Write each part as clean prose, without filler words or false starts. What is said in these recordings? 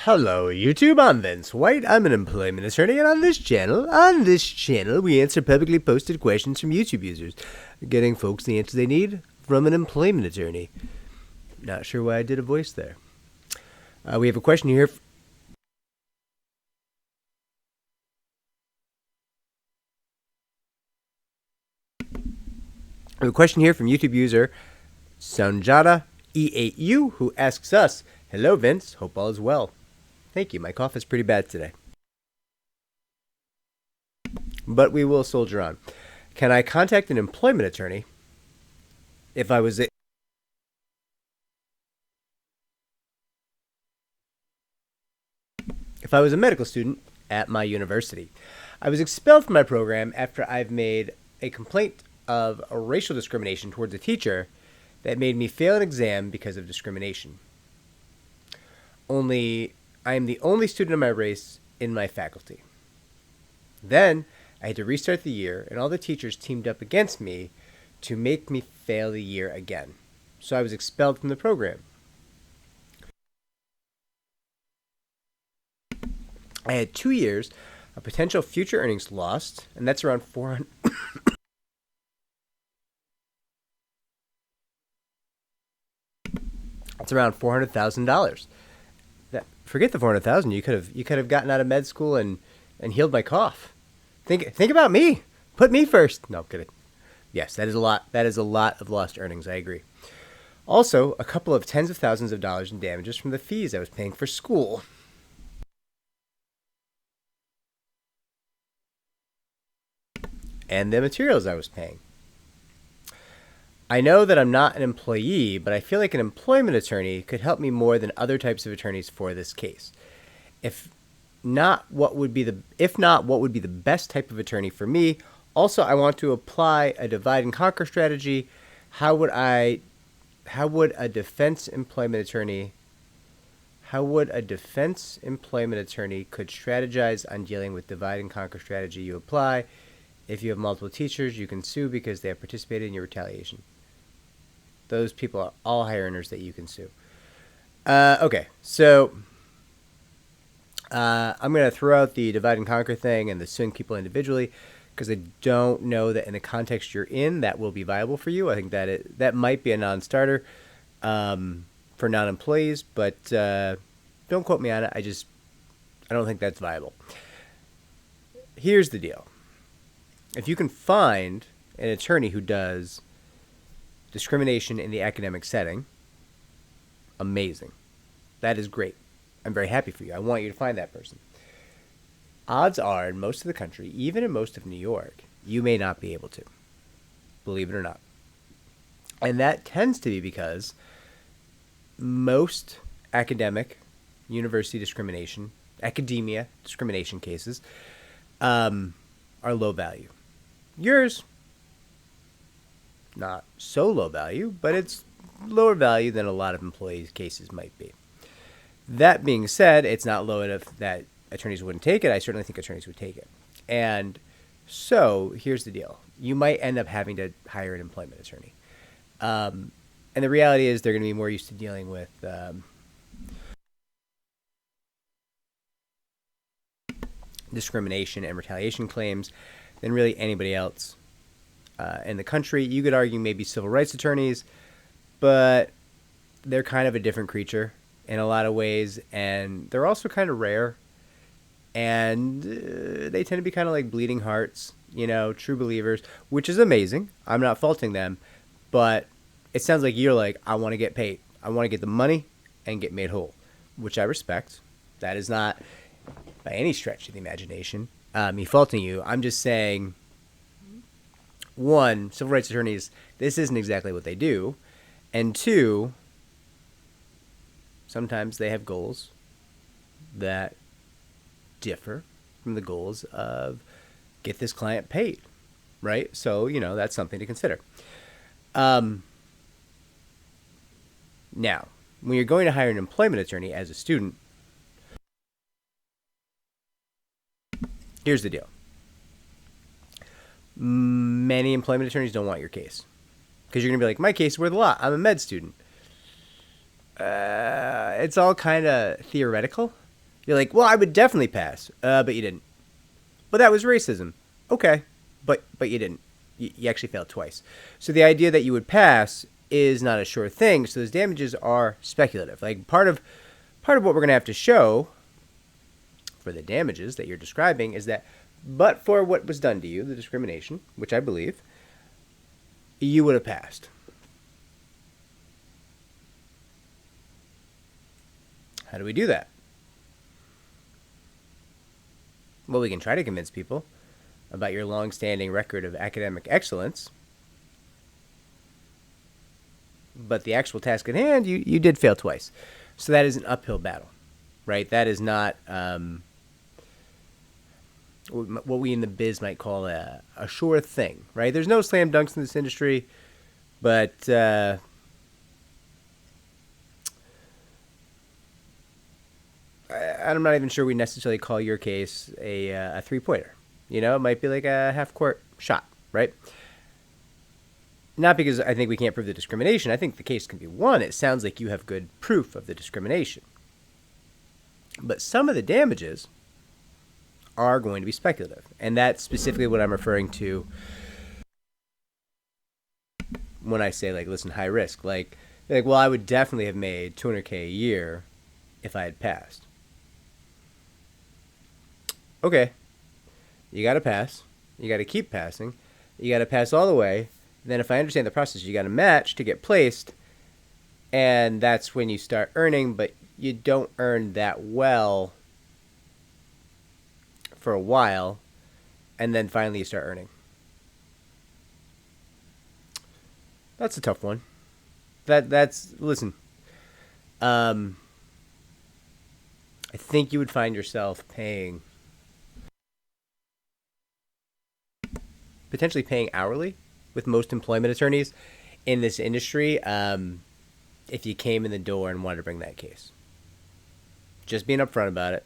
Hello YouTube, I'm Vince White. I'm an employment attorney, and on this channel, we answer publicly posted questions from YouTube users, getting folks the answers they need from an employment attorney. Not sure why I did a voice there. We have a question here. We have a question here from YouTube user Sanjata E8U, who asks us, "Hello Vince, hope all is well." Thank you. My cough is pretty bad today, but we will soldier on. Can I contact an employment attorney if I was a medical student at my university? I was expelled from my program after I've made a complaint of a racial discrimination towards a teacher that made me fail an exam because of discrimination. I am the only student of my race in my faculty. Then I had to restart the year, and all the teachers teamed up against me to make me fail the year again. So I was expelled from the program. I had 2 years of potential future earnings lost, and that's around $400. That's around $400,000. Forget the $400,000. You could have gotten out of med school and healed my cough. Think about me. Put me first. No, I'm kidding. Yes, that is a lot. That is a lot of lost earnings. I agree. Also, a couple of tens of thousands of dollars in damages from the fees I was paying for school. And the materials I was paying. I know that I'm not an employee, but I feel like an employment attorney could help me more than other types of attorneys for this case. If not, what would be the best type of attorney for me? Also, I want to apply a divide and conquer strategy. How would a defense employment attorney could strategize on dealing with divide and conquer strategy you apply? If you have multiple teachers, you can sue because they have participated in your retaliation. Those people are all high earners that you can sue. Okay, so I'm going to throw out the divide and conquer thing and the suing people individually because I don't know that in the context you're in that will be viable for you. I think that might be a non-starter for non-employees, but don't quote me on it. I don't think that's viable. Here's the deal. If you can find an attorney who does discrimination in the academic setting, amazing. That is great. I'm very happy for you. I want you to find that person. Odds are, in most of the country, even in most of New York, you may not be able to, believe it or not. And that tends to be because most academia discrimination cases are low value. Yours, not so low value, but it's lower value than a lot of employees' cases might be. That being said, it's not low enough that attorneys wouldn't take it. I certainly think attorneys would take it. And so here's the deal. You might end up having to hire an employment attorney. And the reality is they're going to be more used to dealing with discrimination and retaliation claims than really anybody else in the country. You could argue maybe civil rights attorneys, but they're kind of a different creature in a lot of ways, and they're also kind of rare, and they tend to be kind of like bleeding hearts, true believers, which is amazing. I'm not faulting them, but it sounds like you're like, I want to get paid. I want to get the money and get made whole, which I respect. That is not by any stretch of the imagination me faulting you. I'm just saying, one, civil rights attorneys, this isn't exactly what they do. And two, sometimes they have goals that differ from the goals of get this client paid, right? So, that's something to consider. Now, when you're going to hire an employment attorney as a student, here's the deal. Many employment attorneys don't want your case because you're going to be like, my case is worth a lot. I'm a med student. It's all kind of theoretical You're like, well, I would definitely pass, but you didn't. But that was racism. Okay, but you didn't. You actually failed twice. So the idea that you would pass is not a sure thing. So those damages are speculative. Like part of what we're going to have to show for the damages that you're describing is that, but for what was done to you, the discrimination, which I believe, you would have passed. How do we do that? Well, we can try to convince people about your long-standing record of academic excellence, but the actual task at hand, you did fail twice. So that is an uphill battle, right? That is not what we in the biz might call a sure thing, right? There's no slam dunks in this industry, but I'm not even sure we necessarily call your case a three-pointer. You know, it might be like a half-court shot, right? Not because I think we can't prove the discrimination. I think the case can be won. It sounds like you have good proof of the discrimination. But some of the damages are going to be speculative. And that's specifically what I'm referring to when I say, like, listen, high risk. Like, well, I would definitely have made $200K a year if I had passed. Okay. You got to pass. You got to keep passing. You got to pass all the way. Then if I understand the process, you got to match to get placed. And that's when you start earning, but you don't earn that well for a while. And then finally you start earning. That's a tough one. Listen. I think you would find yourself potentially paying hourly with most employment attorneys in this industry if you came in the door and wanted to bring that case. Just being upfront about it.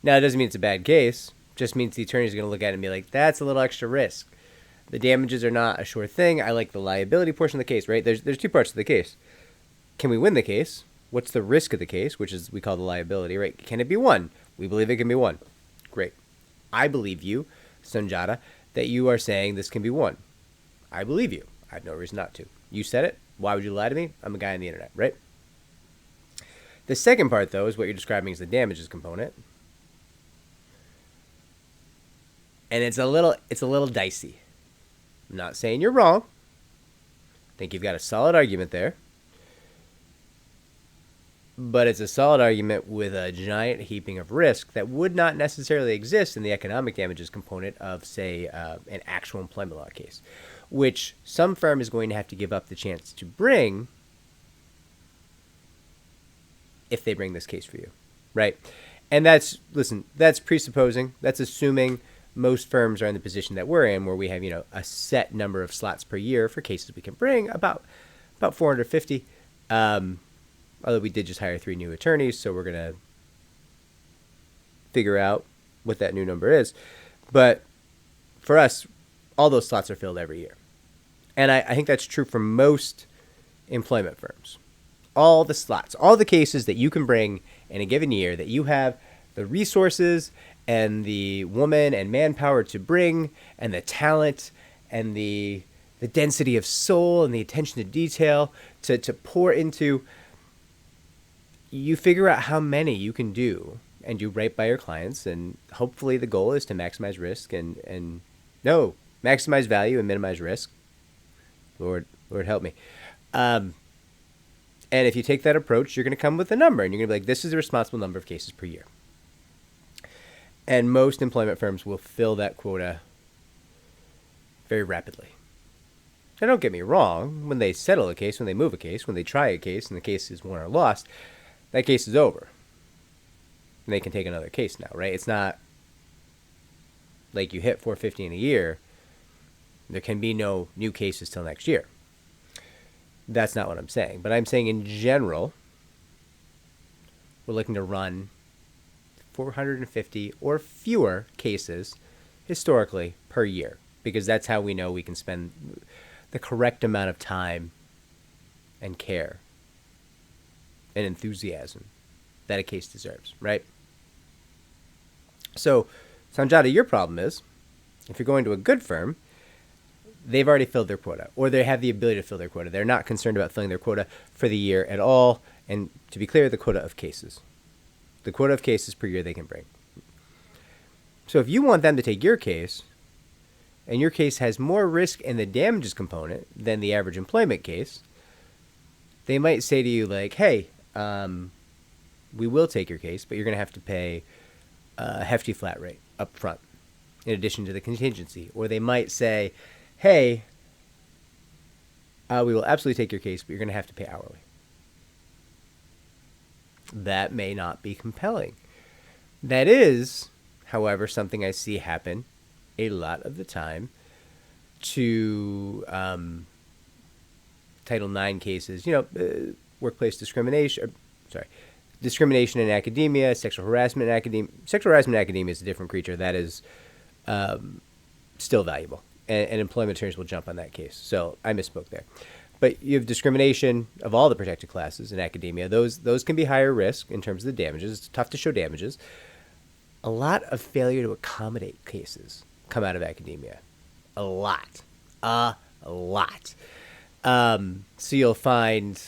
Now, it doesn't mean it's a bad case. It just means the attorneys are going to look at it and be like, that's a little extra risk. The damages are not a sure thing. I like the liability portion of the case, right? There's two parts to the case. Can we win the case? What's the risk of the case, which is we call the liability, right? Can it be won? We believe it can be won. Great. I believe you, Sanjata, that you are saying this can be won. I believe you. I have no reason not to. You said it. Why would you lie to me? I'm a guy on the internet, right? The second part, though, is what you're describing as the damages component. And it's a little dicey. I'm not saying you're wrong. I think you've got a solid argument there. But it's a solid argument with a giant heaping of risk that would not necessarily exist in the economic damages component of, say, an actual employment law case, which some firm is going to have to give up the chance to bring if they bring this case for you, right? And that's presupposing, that's assuming most firms are in the position that we're in, where we have, a set number of slots per year for cases we can bring, about 450. Although we did just hire 3 new attorneys, so we're going to figure out what that new number is. But for us, all those slots are filled every year. And I think that's true for most employment firms. All the slots, all the cases that you can bring in a given year that you have the resources and the woman and manpower to bring, and the talent and the density of soul and the attention to detail to pour into. You figure out how many you can do, and you right by your clients, and hopefully the goal is to maximize risk and maximize value and minimize risk. Lord help me. And if you take that approach, you're going to come with a number, and you're going to be like, this is the responsible number of cases per year. And most employment firms will fill that quota very rapidly. Now, don't get me wrong. When they settle a case, when they move a case, when they try a case, and the case is won or lost, that case is over. And they can take another case now, right? It's not like you hit 450 in a year. There can be no new cases till next year. That's not what I'm saying. But I'm saying in general, we're looking to run 450 or fewer cases historically per year, because that's how we know we can spend the correct amount of time and care and enthusiasm that a case deserves, right? So, Sanjata, your problem is, if you're going to a good firm, they've already filled their quota, or they have the ability to fill their quota. They're not concerned about filling their quota for the year at all. And to be clear, the quota of cases. The quota of cases per year they can bring. So if you want them to take your case, and your case has more risk in the damages component than the average employment case, they might say to you like, hey, we will take your case, but you're going to have to pay a hefty flat rate up front in addition to the contingency. Or they might say, hey, we will absolutely take your case, but you're going to have to pay hourly. That may not be compelling. That is, however, something I see happen a lot of the time to Title IX cases, workplace discrimination, discrimination in academia, sexual harassment in academia. Sexual harassment in academia is a different creature. That is still valuable, and employment attorneys will jump on that case. So I misspoke there. But you have discrimination of all the protected classes in academia. Those can be higher risk in terms of the damages. It's tough to show damages. A lot of failure to accommodate cases come out of academia. A lot. So you'll find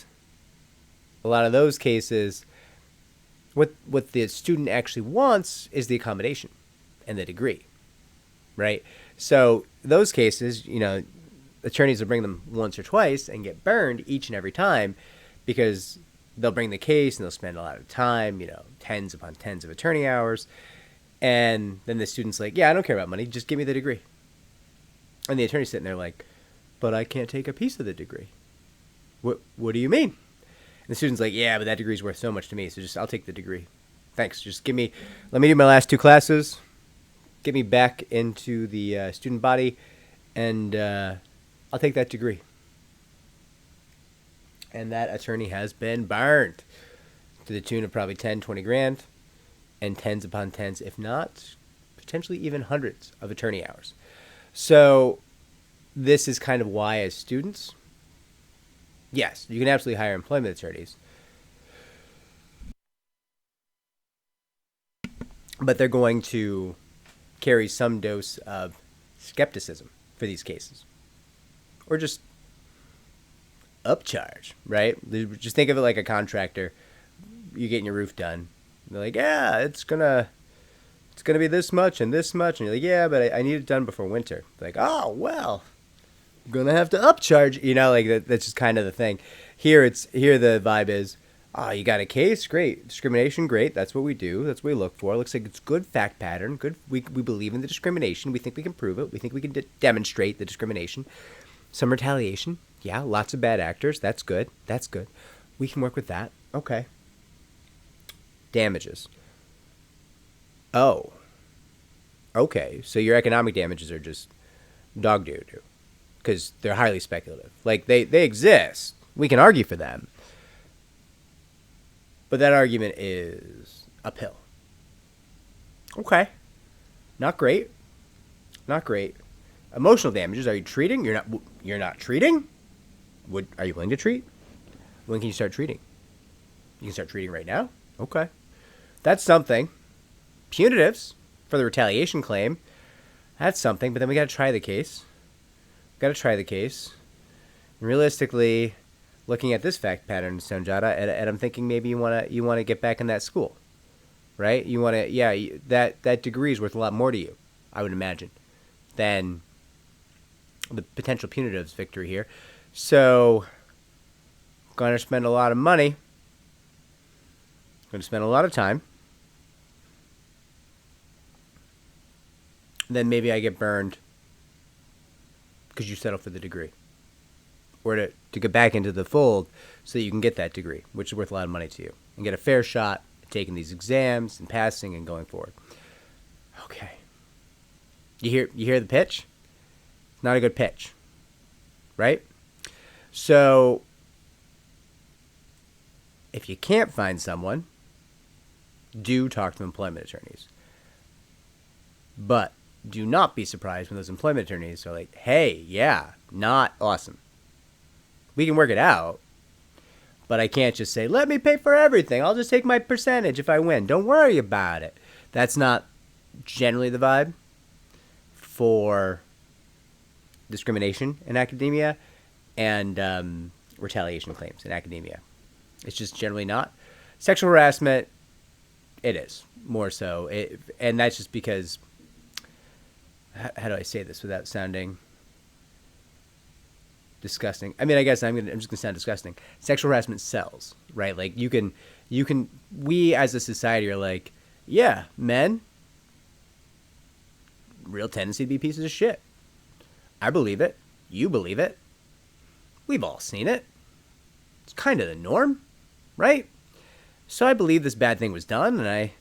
a lot of those cases, what the student actually wants is the accommodation and the degree, right? So those cases, attorneys will bring them once or twice and get burned each and every time because they'll bring the case and they'll spend a lot of time, tens upon tens of attorney hours. And then the student's like, yeah, I don't care about money. Just give me the degree. And the attorney's sitting there like, but I can't take a piece of the degree. What do you mean? And the student's like, yeah, but that degree's worth so much to me. So I'll take the degree. Thanks. Just let me do my last 2 classes. Get me back into the student body. And I'll take that degree. And that attorney has been burned to the tune of probably 10, 20 grand and tens upon tens, if not potentially even hundreds of attorney hours. So this is kind of why as students, yes, you can absolutely hire employment attorneys, but they're going to carry some dose of skepticism for these cases. Or just upcharge, right? Just think of it like a contractor. You're getting your roof done. They're like, yeah, it's gonna be this much and this much. And you're like, yeah, but I need it done before winter. They're like, oh, well, I'm going to have to upcharge. That's just kind of the thing. Here the vibe is, oh, you got a case? Great. Discrimination? Great. That's what we do. That's what we look for. It looks like it's good fact pattern. Good. We believe in the discrimination. We think we can prove it. We think we can demonstrate the discrimination. Some retaliation. Yeah, lots of bad actors. That's good. We can work with that. Okay. Damages. Oh. Okay. So your economic damages are just dog doo-doo because they're highly speculative. Like they exist. We can argue for them. But that argument is uphill. Okay. Not great. Emotional damages. Are you treating? You're not treating? Are you willing to treat? When can you start treating? You can start treating right now? Okay. That's something. Punitives for the retaliation claim. That's something, but then we got to try the case. And realistically, looking at this fact pattern, Sanjata, and I'm thinking maybe you want to get back in that school. Right? You want to that degree is worth a lot more to you, I would imagine, than the potential punitives victory here. So, going to spend a lot of money. Going to spend a lot of time. Then maybe I get burned because you settle for the degree. Or to get back into the fold so that you can get that degree, which is worth a lot of money to you. And get a fair shot at taking these exams and passing and going forward. Okay. You hear the pitch? Not a good pitch. Right? So, if you can't find someone, do talk to employment attorneys. But do not be surprised when those employment attorneys are like, hey, yeah, not awesome. We can work it out, but I can't just say, let me pay for everything. I'll just take my percentage if I win. Don't worry about it. That's not generally the vibe for discrimination in academia and retaliation claims in academia. It's just generally not. Sexual harassment, it is more so. And that's just because, how do I say this without sounding disgusting? I mean, I guess I'm just gonna sound disgusting. Sexual harassment sells, right? Like you can, we as a society are like, yeah, men, real tendency to be pieces of shit. I believe it. You believe it. We've all seen it. It's kind of the norm, right? So I believe this bad thing was done, and I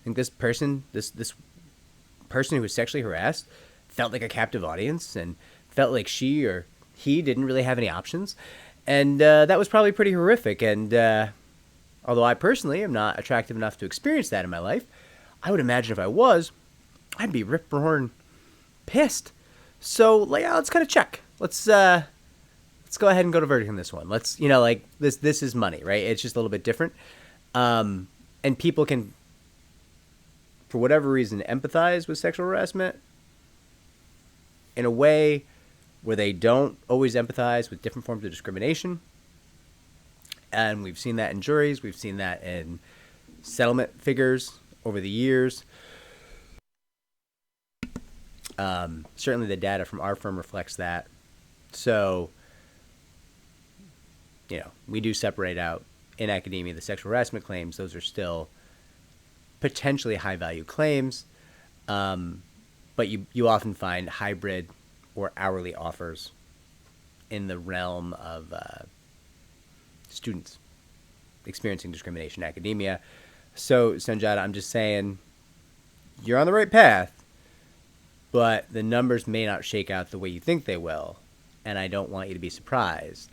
think this person who was sexually harassed felt like a captive audience and felt like she or he didn't really have any options. And that was probably pretty horrific. And although I personally am not attractive enough to experience that in my life, I would imagine if I was, I'd be rip-roaring pissed. So let's kind of check. Let's go ahead and go to verdict on this one. Let's, this is money, right? It's just a little bit different. And people can, for whatever reason, empathize with sexual harassment in a way where they don't always empathize with different forms of discrimination. And we've seen that in juries. We've seen that in settlement figures over the years. Certainly the data from our firm reflects that. So, we do separate out in academia the sexual harassment claims. Those are still potentially high value claims. But you often find hybrid or hourly offers in the realm of students experiencing discrimination in academia. So, Sanjata, I'm just saying you're on the right path, but the numbers may not shake out the way you think they will, and I don't want you to be surprised,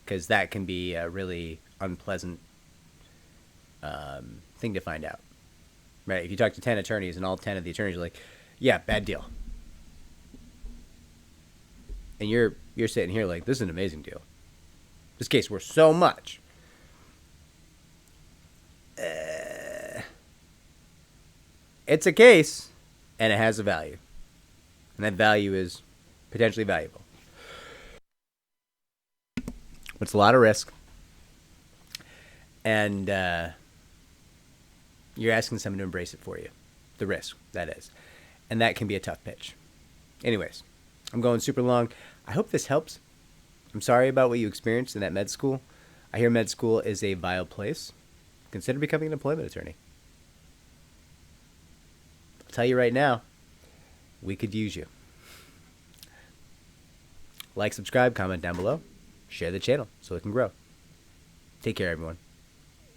because that can be a really unpleasant thing to find out. Right? If you talk to 10 attorneys and all 10 of the attorneys are like, yeah, bad deal. And you're sitting here like, this is an amazing deal. This case worth so much. It's a case, and it has a value. And that value is potentially valuable. It's a lot of risk. And you're asking someone to embrace it for you. The risk, that is. And that can be a tough pitch. Anyways, I'm going super long. I hope this helps. I'm sorry about what you experienced in that med school. I hear med school is a vile place. Consider becoming an employment attorney. I'll tell you right now, we could use you. Like, subscribe, comment down below. Share the channel so it can grow. Take care, everyone.